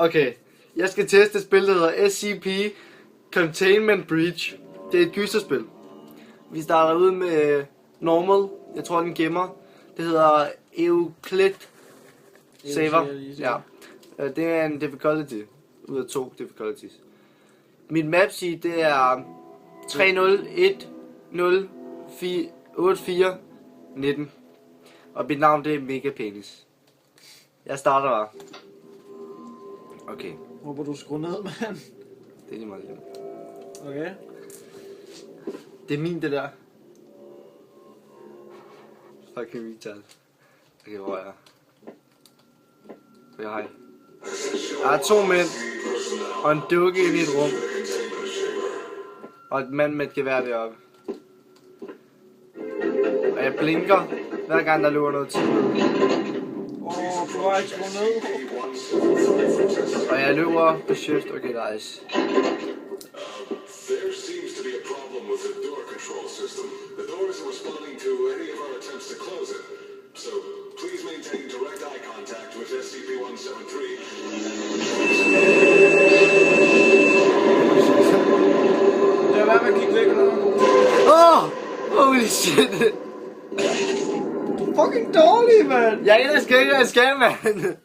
Okay, jeg skal teste et spil, der hedder SCP Containment Breach. Det er et gyserspil. Vi starter ud med normal. Jeg tror, den gemmer. Det hedder Euclid Saver. Ja. Det er en difficulty ud af 2 difficulties. Mit map sheet, det er 30108419. Og mit navn, det er Mega Penis. Jeg starter bare. Okay. Håber du skruer ned, mand. Det er lige meget. Okay. Det er min, det der. Fucking retard. Okay, hvor er jeg? Okay, hej. Der er 2 mænd og en dukke i et rum. Og et mand med et gevær deroppe. Og jeg blinker, hver gang der løber noget tid. Du har ikke skruet ned. Og jeg løber på shift. Okay, nice. There seems to be a problem with the door control system. The door isn't responding to any of our attempts to close it. So please maintain direct eye contact with SCP-173. Lad være med at kigge væk eller noget. Holy shit. Fucking dårlig, mand. Jeg er en, der skal, mand.